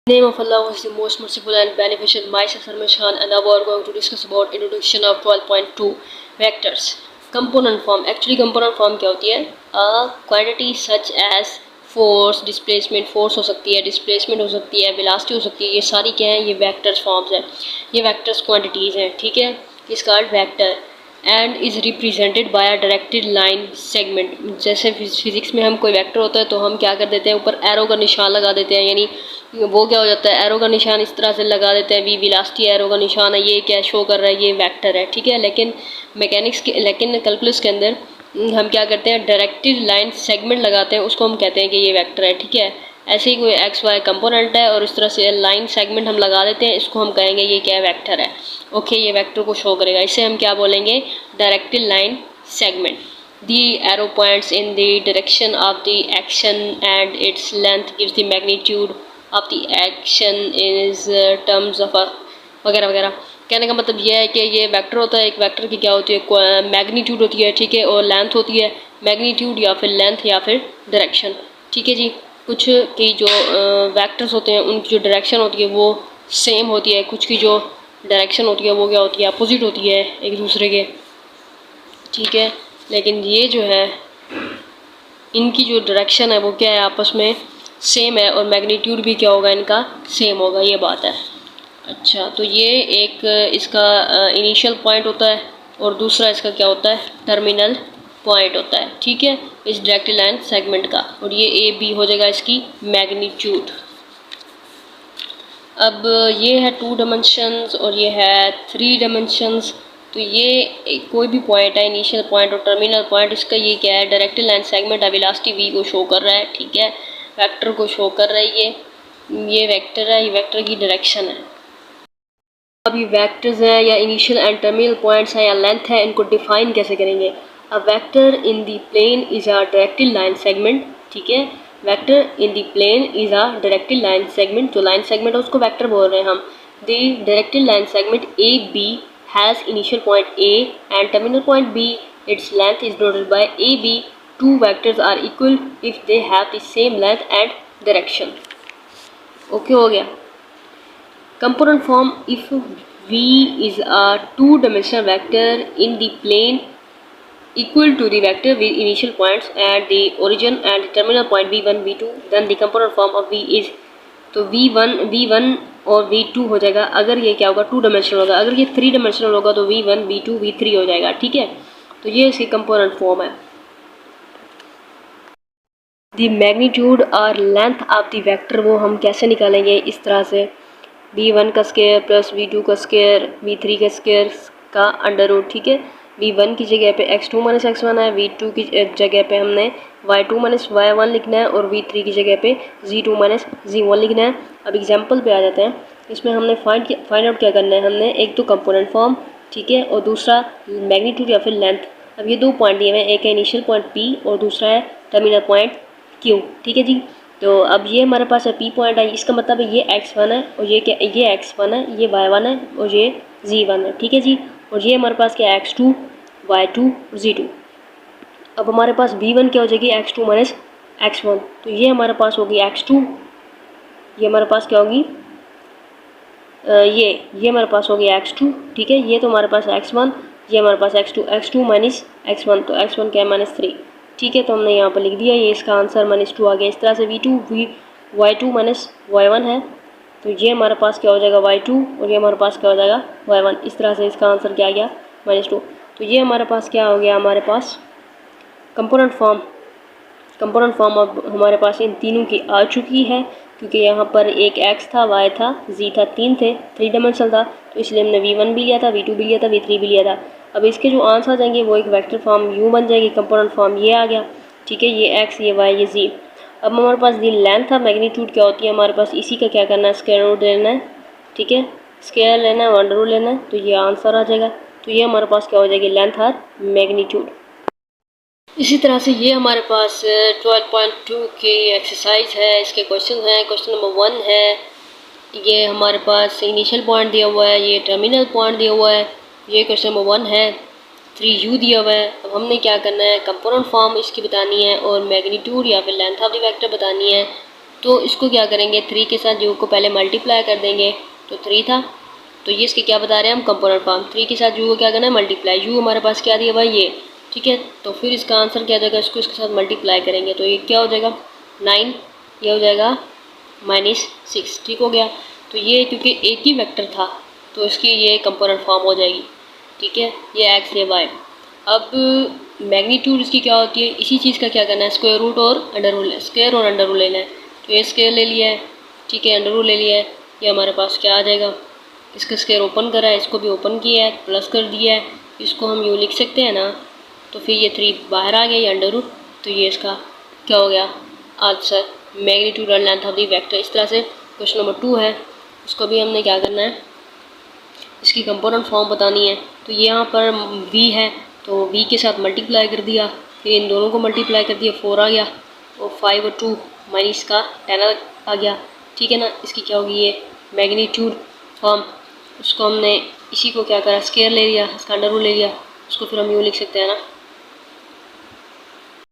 Name of Allah is the most merciful and beneficent. Myself Sarmesh Khan and now we are going to discuss about introduction of 12.2 vectors. Component form. Actually component form क्या होती है? A quantity such as force, displacement, force हो सकती है, displacement हो सकती है, velocity हो सकती है. ये सारी क्या है? ये vectors forms हैं. ये vectors quantities हैं. ठीक है? Is called vector and is represented by a directed line segment. जैसे फिजिक्स में हम कोई वेक्टर होता है तो हम क्या कर देते हैं, ऊपर एरो का निशान लगा देते हैं. यानी वो क्या हो जाता है, एरो का निशान इस तरह से लगा देते हैं. वी वेलोसिटी एरो का निशान है, ये क्या शो कर रहा है, ये वेक्टर है. ठीक है. लेकिन कैलकुलस के अंदर हम क्या करते हैं, डायरेक्टेड लाइन सेगमेंट लगाते हैं, उसको हम कहते हैं कि ये वेक्टर है. ठीक है. ऐसे ही कोई एक्स वाई कंपोनेंट है और इस तरह से लाइन सेगमेंट हम लगा देते हैं, इसको हम कहेंगे ये क्या है, वेक्टर है. ओके. ये वेक्टर को शो करेगा. इसे हम क्या बोलेंगे, directed line segment. The arrow points in the direction of the action and its length gives the magnitude of the action is terms of वगैरह वगैरह. कहने का मतलब यह है कि ये वेक्टर होता है. एक वेक्टर की क्या होती है, मैग्नीट्यूड होती है. ठीक है. और लेंथ होती है. मैग्नीट्यूड या फिर लेंथ या फिर डायरेक्शन. ठीक है जी. कुछ की जो वेक्टर्स होते हैं उनकी जो डायरेक्शन होती है वो सेम होती है, कुछ की जो डायरेक्शन होती है वो क्या होती है, अपोजिट होती है एक दूसरे के. ठीक है. लेकिन ये जो है इनकी जो डायरेक्शन है वो क्या है, आपस में सेम है और मैग्नीट्यूड भी क्या होगा, इनका सेम होगा. ये बात है. अच्छा. तो ये एक इसका इनिशियल पॉइंट होता है और दूसरा इसका क्या होता है, टर्मिनल पॉइंट होता है. ठीक है. इस डायरेक्टेड लाइन सेगमेंट का. और ये ए बी हो जाएगा इसकी मैग्नीट्यूड. अब ये है 2 डायमेंशंस और ये है 3 डायमेंशंस. तो ये कोई भी पॉइंट है, इनिशियल पॉइंट और टर्मिनल पॉइंट, इसका ये क्या है, डायरेक्टेड लाइन सेगमेंट है. वेलोसिटी v को शो कर रहा है. ठीक है. वेक्टर को शो कर रहा है. ये वेक्टर है, ये वेक्टर की डायरेक्शन है. अब ये वेक्टर्स हैं या इनिशियल एंड टर्मिनल पॉइंट्स हैं या लेंथ है, इनको डिफाइन कैसे करेंगे. A vector in the plane is a directed line segment. ठीक है. Vector in the plane is a directed line segment. जो लाइन सेगमेंट है उसको वेक्टर बोल रहे हैं हम. The directed line segment A B has initial point A and terminal point B. Its length is denoted by AB. Two vectors are equal if they have the same length and direction. Okay हो गया. Component form. If V is a two-dimensional vector in the plane equal to the vector with initial points at the origin and the terminal point V1 V2, then the component form of V is, तो V1 और V2 हो जाएगा. अगर ये क्या होगा, 2 dimensional होगा. अगर ये 3 डायमेंशनल होगा तो V1 V2 V3 हो जाएगा. ठीक है. तो ये इसकी कंपोनेंट फॉर्म है. द मैग्नीट्यूड और लेंथ ऑफ द वेक्टर वो हम कैसे निकालेंगे, इस तरह से V1 का स्क्वायर प्लस V2 का स्क्वायर V3 का स्क्वायर का अंडर रूट. ठीक है. V1 की जगह पे x2 माइनस x1 है. V2 की जगह पे हमने y2 माइनस y1 लिखना है और V3 की जगह पे z2 माइनस z1 लिखना है. अब एग्जांपल पे आ जाते हैं. इसमें हमने फाइंड आउट क्या करना है, हमने एक तो कंपोनेंट फॉर्म. ठीक है. और दूसरा मैग्नीट्यूड या फिर लेंथ. अब ये 2 पॉइंट दिए हुए हैं, एक है इनिशियल पॉइंट P और दूसरा है टर्मिनल पॉइंट Q. ठीक है जी. तो अब ये हमारे पास है P पॉइंट है. इसका मतलब है ये x1 है और ये क्या, ये x1 है, ये y1 है और ये z1 है. ठीक है जी. और ये हमारे पास क्या है, x2 y2 z2. अब हमारे पास V1 क्या हो जाएगी, x2 माइनस x1. तो ये हमारे पास होगी x2. ये हमारे पास क्या होगी, ये हमारे पास होगी x2. ठीक है. ये तो हमारे पास x1, ये हमारे पास x2 माइनस x1. तो x1 क्या है, -3. ठीक है. तो हमने यहाँ पर लिख दिया, ये इसका आंसर -2 आ गया. इस तरह से y2 माइनस y1 है. तो ये हमारे पास क्या हो जाएगा, y2 और ये हमारे पास क्या हो जाएगा, y1. इस तरह से इसका आंसर क्या आ गया, -2. तो ये हमारे पास क्या हो गया, हमारे पास कंपोनेंट फॉर्म. अब हमारे पास इन तीनों की आ चुकी है, क्योंकि यहाँ पर एक x था, y था, z था, 3 थे, 3 डायमेंशनल था. तो इसलिए हमने V1 भी लिया था, V2 भी लिया था, V3 भी लिया था. अब इसके जो आंसर आ जाएंगे वो एक वेक्टर फॉर्म U बन जाएगी. कंपोनेंट फॉर्म ये आ गया. ठीक है. ये x, ये y, ये z. अब हमारे पास दी लेंथ था, मैग्नीट्यूड क्या होती है हमारे पास, इसी का क्या करना है, स्क्वायर रूट लेना है. ठीक है. स्क्वायर लेना है, अंडर रूट लेना है. तो ये आंसर आ जाएगा. तो ये हमारे पास क्या हो जाएगी, लेंथ और मैग्नीट्यूड. इसी तरह से ये हमारे पास 12.2 की एक्सरसाइज है. इसके क्वेश्चन हैं. क्वेश्चन नंबर 1 है, ये हमारे पास इनिशियल पॉइंट दिया हुआ है, ये टर्मिनल पॉइंट दिया हुआ है. ये क्वेश्चन नंबर 1 है. 3u दिया हुआ है. अब हमने क्या करना है, कंपोनेंट फॉर्म इसकी बतानी है और मैग्नीट्यूड या फिर लेंथ ऑफ द वेक्टर बतानी है. तो इसको क्या करेंगे, 3 के साथ यू को पहले मल्टीप्लाई कर देंगे, तो 3 था। तो ये इसके क्या बता रहे हैं हम, कंपोनेंट फॉर्म। 3 के साथ यू को क्या करना है, मल्टीप्लाई। यू हमारे पास क्या दिया भाई, ये, ठीक है। तो फिर इसका आंसर क्या हो जाएगा, इसको इसके साथ मल्टीप्लाई करेंगे तो ये क्या हो जाएगा 9, ये हो जाएगा -6, ठीक हो गया। तो ये क्योंकि एक ही वेक्टर था तो इसकी ये कंपोनेंट फॉर्म हो जाएगी, ठीक है, ये एक्स ये वाई। अब मैग्नीट्यूड इसकी क्या होती है, इसी चीज़ का क्या करना है, स्क्वायर रूट और अंडर रूट, स्क्वायर और अंडर रूट लेना है। तो ये स्क्वायर ले लिया है, ठीक है, अंडर रूट ले लिया है, ये हमारे पास क्या आ जाएगा, इसका स्क्वायर ओपन करा है, इसको भी ओपन किया है, प्लस कर दिया है, इसको हम यूँ लिख सकते हैं ना। तो फिर ये 3 बाहर आ गया, ये अंडर रूट, तो ये इसका क्या हो गया आंसर, मैग्नीट्यूड और लेंथ ऑफ द वेक्टर। इस तरह से क्वेश्चन नंबर 2 है, उसको भी हमने क्या करना है, इसकी कंपोनेंट फॉर्म बतानी है। तो यहाँ पर v है तो v के साथ मल्टीप्लाई कर दिया, फिर इन दोनों को मल्टीप्लाई कर दिया, 4 आ गया, और 5 और 2 माइनस का 10 आ गया, ठीक है ना। इसकी क्या होगी ये मैग्नीट्यूड फॉर्म। उसको हमने इसी को क्या करा, स्क्वायर ले लिया, इसका अंडर रूट ले लिया, उसको फिर हम यूँ लिख सकते हैं ना,